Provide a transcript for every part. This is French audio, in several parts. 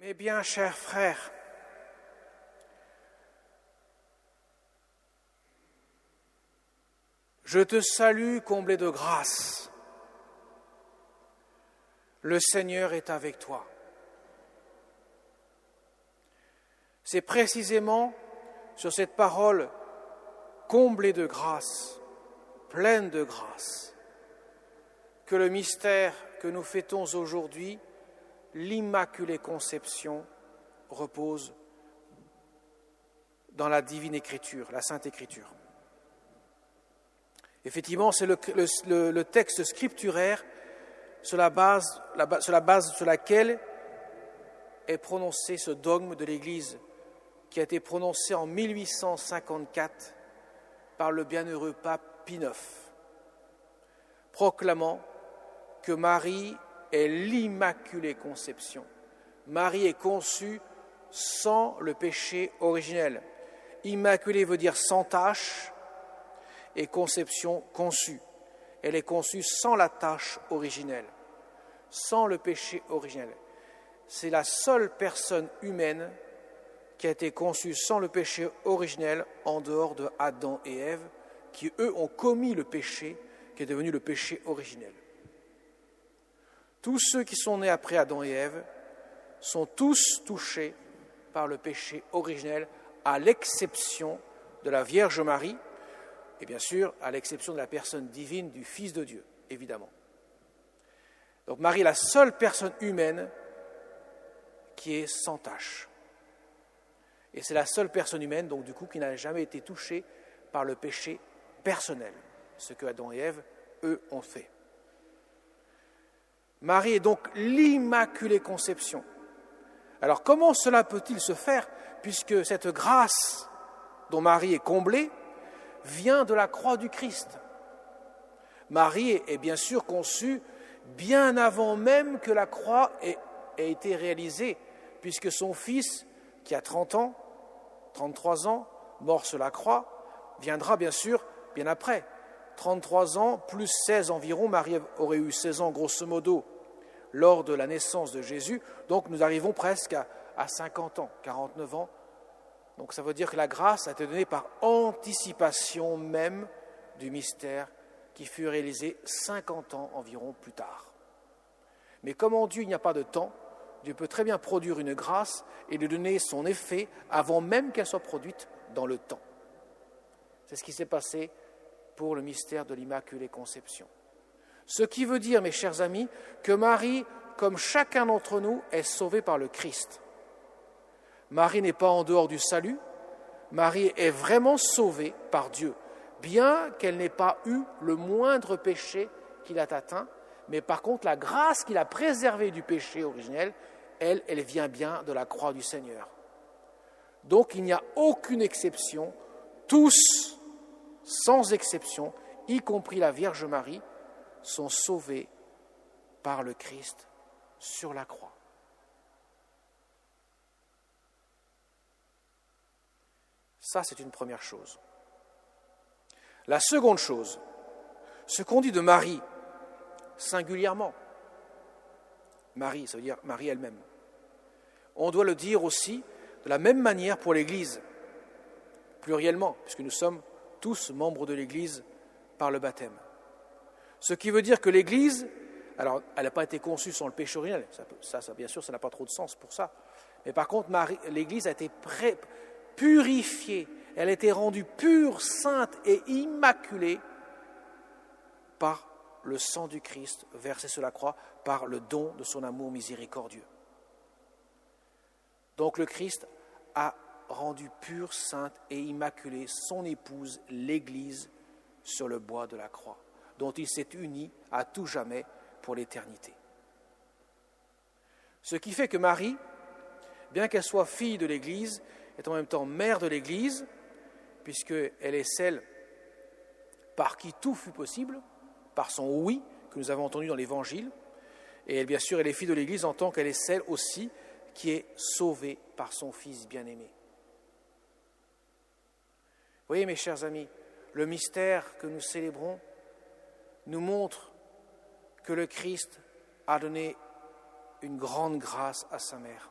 Mes bien chers frères, je te salue comblé de grâce. Le Seigneur est avec toi. C'est précisément sur cette parole comblée de grâce, pleine de grâce, que le mystère que nous fêtons aujourd'hui, l'Immaculée Conception, repose dans la Divine Écriture, la Sainte Écriture. Effectivement, c'est le texte scripturaire sur la base sur laquelle est prononcé ce dogme de l'Église qui a été prononcé en 1854 par le bienheureux pape Pie IX, proclamant que Marie est l'Immaculée Conception. Marie est conçue sans le péché originel. Immaculée veut dire sans tache et conception conçue. Elle est conçue sans la tache originelle, sans le péché originel. C'est la seule personne humaine qui a été conçue sans le péché originel en dehors de Adam et Ève, qui eux ont commis le péché qui est devenu le péché originel. Tous ceux qui sont nés après Adam et Ève sont tous touchés par le péché originel, à l'exception de la Vierge Marie, et bien sûr à l'exception de la personne divine du Fils de Dieu, évidemment. Donc Marie est la seule personne humaine qui est sans tache. Et c'est la seule personne humaine, donc du coup, qui n'a jamais été touchée par le péché personnel, ce que Adam et Ève, eux, ont fait. Marie est donc l'Immaculée Conception. Alors comment cela peut-il se faire, puisque cette grâce dont Marie est comblée vient de la croix du Christ? Marie est bien sûr conçue bien avant même que la croix ait été réalisée, puisque son fils, qui a 30 ans, 33 ans, mort sur la croix, viendra bien sûr bien après. 33 ans plus 16 environ, Marie aurait eu 16 ans grosso modo lors de la naissance de Jésus, donc nous arrivons presque à 50 ans, 49 ans. Donc ça veut dire que la grâce a été donnée par anticipation même du mystère qui fut réalisé 50 ans environ plus tard. Mais comme en Dieu il n'y a pas de temps, Dieu peut très bien produire une grâce et lui donner son effet avant même qu'elle soit produite dans le temps. C'est ce qui s'est passé pour le mystère de l'Immaculée Conception. Ce qui veut dire, mes chers amis, que Marie, comme chacun d'entre nous, est sauvée par le Christ. Marie n'est pas en dehors du salut, Marie est vraiment sauvée par Dieu, bien qu'elle n'ait pas eu le moindre péché qui l'a atteint, mais par contre la grâce qui l'a préservée du péché originel, elle vient bien de la croix du Seigneur. Donc il n'y a aucune exception, tous, sans exception, y compris la Vierge Marie, sont sauvés par le Christ sur la croix. Ça, c'est une première chose. La seconde chose, ce qu'on dit de Marie, singulièrement, Marie, ça veut dire Marie elle-même, on doit le dire aussi de la même manière pour l'Église, pluriellement, puisque nous sommes tous membres de l'Église par le baptême. Ce qui veut dire que l'Église, alors elle n'a pas été conçue sans le péché originel, ça bien sûr, ça n'a pas trop de sens pour ça, mais par contre, l'Église a été purifiée, elle a été rendue pure, sainte et immaculée par le sang du Christ versé sur la croix, par le don de son amour miséricordieux. Donc le Christ a rendu pure, sainte et immaculée son épouse, l'Église, sur le bois de la croix, dont il s'est uni à tout jamais pour l'éternité. Ce qui fait que Marie, bien qu'elle soit fille de l'Église, est en même temps mère de l'Église, puisqu'elle est celle par qui tout fut possible, par son oui que nous avons entendu dans l'Évangile, et bien sûr elle est fille de l'Église en tant qu'elle est celle aussi qui est sauvée par son Fils bien-aimé. Vous voyez mes chers amis, le mystère que nous célébrons nous montre que le Christ a donné une grande grâce à sa mère.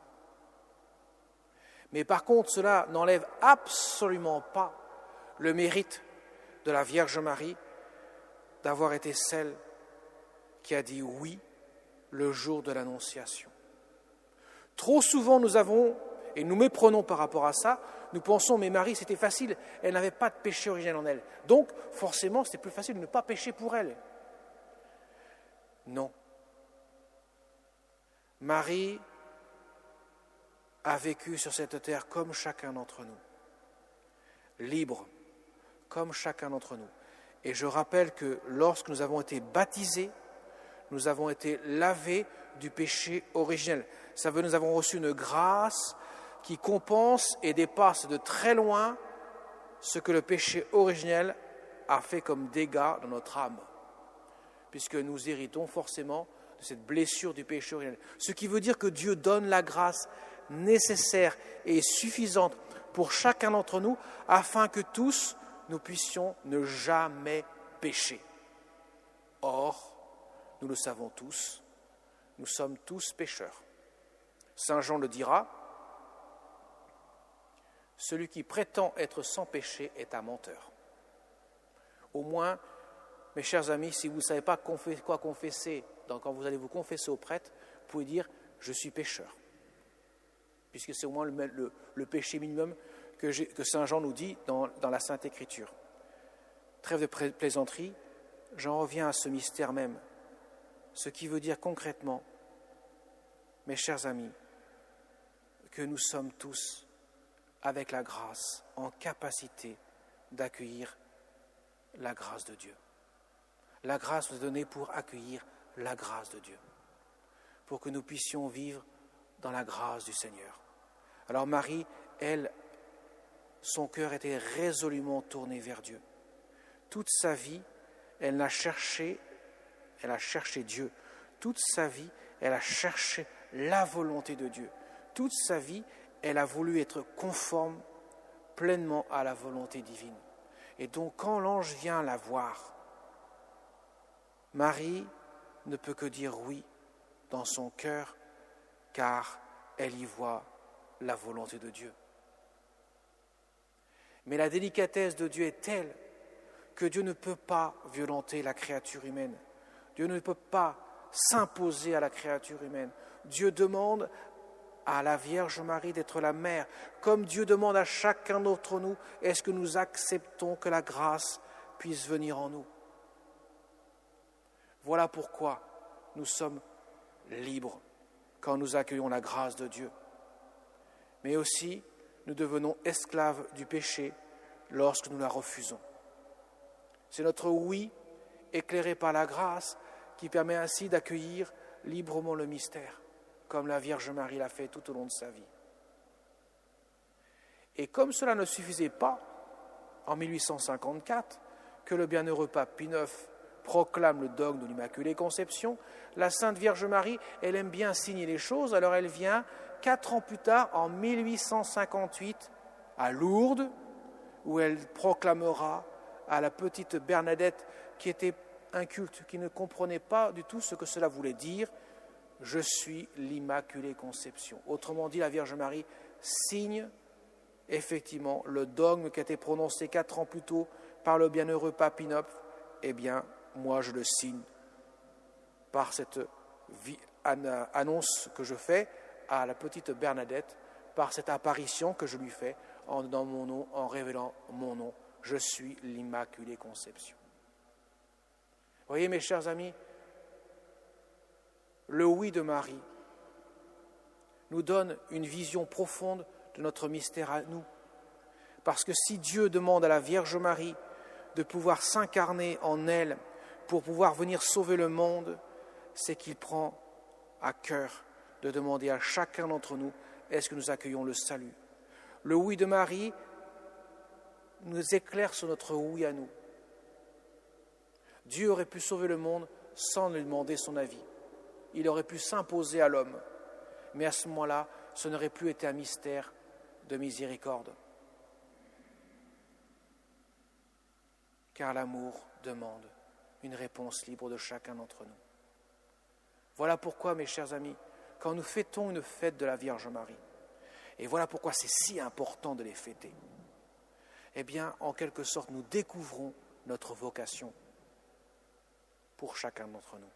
Mais par contre, cela n'enlève absolument pas le mérite de la Vierge Marie d'avoir été celle qui a dit oui le jour de l'Annonciation. Trop souvent nous avons, et nous méprenons par rapport à ça, nous pensons, mais Marie c'était facile, elle n'avait pas de péché originel en elle. Donc forcément c'était plus facile de ne pas pécher pour elle. Non. Marie a vécu sur cette terre comme chacun d'entre nous, libre comme chacun d'entre nous. Et je rappelle que lorsque nous avons été baptisés, nous avons été lavés du péché originel. Ça veut dire que nous avons reçu une grâce qui compense et dépasse de très loin ce que le péché originel a fait comme dégâts dans notre âme, puisque nous héritons forcément de cette blessure du péché originel. Ce qui veut dire que Dieu donne la grâce nécessaire et suffisante pour chacun d'entre nous, afin que tous, nous puissions ne jamais pécher. Or, nous le savons tous, nous sommes tous pécheurs. Saint Jean le dira, celui qui prétend être sans péché est un menteur. Au moins, mes chers amis, si vous ne savez pas quoi confesser, quand vous allez vous confesser au prêtre, vous pouvez dire « je suis pécheur », puisque c'est au moins le péché minimum que Saint Jean nous dit dans la Sainte Écriture. Trêve de plaisanterie, j'en reviens à ce mystère même, ce qui veut dire concrètement, mes chers amis, que nous sommes tous, avec la grâce, en capacité d'accueillir la grâce de Dieu. La grâce nous est donnée pour accueillir la grâce de Dieu, pour que nous puissions vivre dans la grâce du Seigneur. Alors Marie, elle, son cœur était résolument tourné vers Dieu. Toute sa vie, elle a cherché Dieu. Toute sa vie, elle a cherché la volonté de Dieu. Toute sa vie, elle a voulu être conforme pleinement à la volonté divine. Et donc, quand l'ange vient la voir, Marie ne peut que dire oui dans son cœur, car elle y voit la volonté de Dieu. Mais la délicatesse de Dieu est telle que Dieu ne peut pas violenter la créature humaine. Dieu ne peut pas s'imposer à la créature humaine. Dieu demande à la Vierge Marie d'être la mère, comme Dieu demande à chacun d'entre nous, est-ce que nous acceptons que la grâce puisse venir en nous? Voilà pourquoi nous sommes libres quand nous accueillons la grâce de Dieu. Mais aussi, nous devenons esclaves du péché lorsque nous la refusons. C'est notre oui, éclairé par la grâce, qui permet ainsi d'accueillir librement le mystère, comme la Vierge Marie l'a fait tout au long de sa vie. Et comme cela ne suffisait pas, en 1854, que le bienheureux pape Pie IX proclame le dogme de l'Immaculée Conception, la Sainte Vierge Marie, elle aime bien signer les choses, alors elle vient 4 ans plus tard, en 1858, à Lourdes, où elle proclamera à la petite Bernadette, qui était inculte, qui ne comprenait pas du tout ce que cela voulait dire, « Je suis l'Immaculée Conception ». Autrement dit, la Vierge Marie signe effectivement le dogme qui a été prononcé 4 ans plus tôt par le bienheureux pape Pie IX. Eh bien, moi je le signe par cette annonce que je fais à la petite Bernadette, par cette apparition que je lui fais en donnant mon nom, en révélant mon nom. Je suis l'Immaculée Conception. Vous voyez, mes chers amis, le oui de Marie nous donne une vision profonde de notre mystère à nous. Parce que si Dieu demande à la Vierge Marie de pouvoir s'incarner en elle pour pouvoir venir sauver le monde, c'est qu'il prend à cœur de demander à chacun d'entre nous, est-ce que nous accueillons le salut? Le oui de Marie nous éclaire sur notre oui à nous. Dieu aurait pu sauver le monde sans lui demander son avis. Il aurait pu s'imposer à l'homme. Mais à ce moment-là, ce n'aurait plus été un mystère de miséricorde. Car l'amour demande une réponse libre de chacun d'entre nous. Voilà pourquoi, mes chers amis, quand nous fêtons une fête de la Vierge Marie, Et voilà pourquoi c'est si important de les fêter. Eh bien, en quelque sorte, nous découvrons notre vocation pour chacun d'entre nous.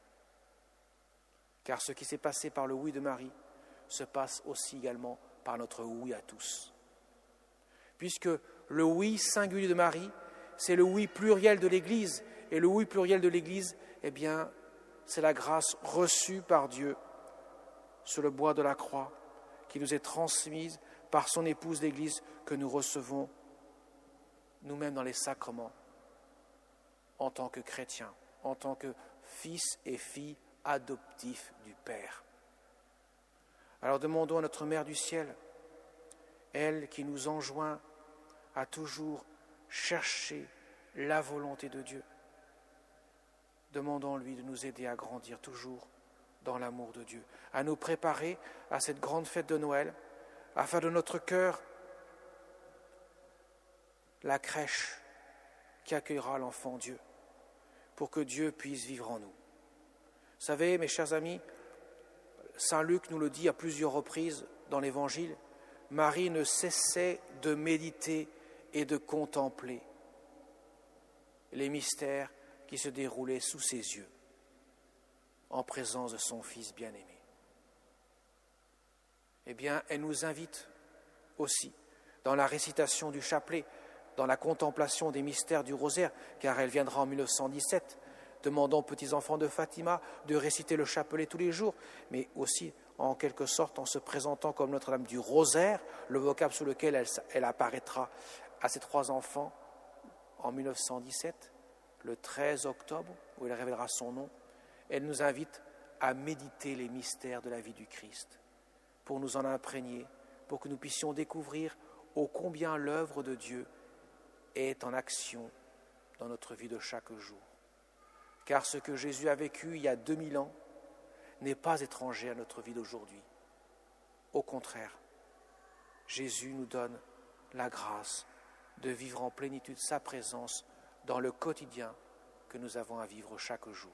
Car ce qui s'est passé par le oui de Marie se passe aussi également par notre oui à tous. Puisque le oui singulier de Marie, c'est le oui pluriel de l'Église. Et le oui pluriel de l'Église, eh bien, c'est la grâce reçue par Dieu sur le bois de la croix, qui nous est transmise par son épouse l'Église, que nous recevons nous-mêmes dans les sacrements, en tant que chrétiens, en tant que fils et filles adoptifs du Père. Alors demandons à notre Mère du ciel, elle qui nous enjoint à toujours chercher la volonté de Dieu, demandons-lui de nous aider à grandir toujours dans l'amour de Dieu, à nous préparer à cette grande fête de Noël, à faire de notre cœur la crèche qui accueillera l'enfant Dieu, pour que Dieu puisse vivre en nous. Vous savez, mes chers amis, Saint Luc nous le dit à plusieurs reprises dans l'Évangile, Marie ne cessait de méditer et de contempler les mystères qui se déroulaient sous ses yeux, en présence de son Fils bien-aimé. Eh bien, elle nous invite aussi, dans la récitation du chapelet, dans la contemplation des mystères du rosaire, car elle viendra en 1917, demandons aux petits-enfants de Fatima de réciter le chapelet tous les jours, mais aussi, en quelque sorte, en se présentant comme Notre-Dame du Rosaire, le vocable sous lequel elle apparaîtra à ses 3 enfants en 1917, le 13 octobre, où elle révélera son nom. Elle nous invite à méditer les mystères de la vie du Christ, pour nous en imprégner, pour que nous puissions découvrir ô combien l'œuvre de Dieu est en action dans notre vie de chaque jour. Car ce que Jésus a vécu il y a 2000 ans n'est pas étranger à notre vie d'aujourd'hui. Au contraire, Jésus nous donne la grâce de vivre en plénitude sa présence dans le quotidien que nous avons à vivre chaque jour.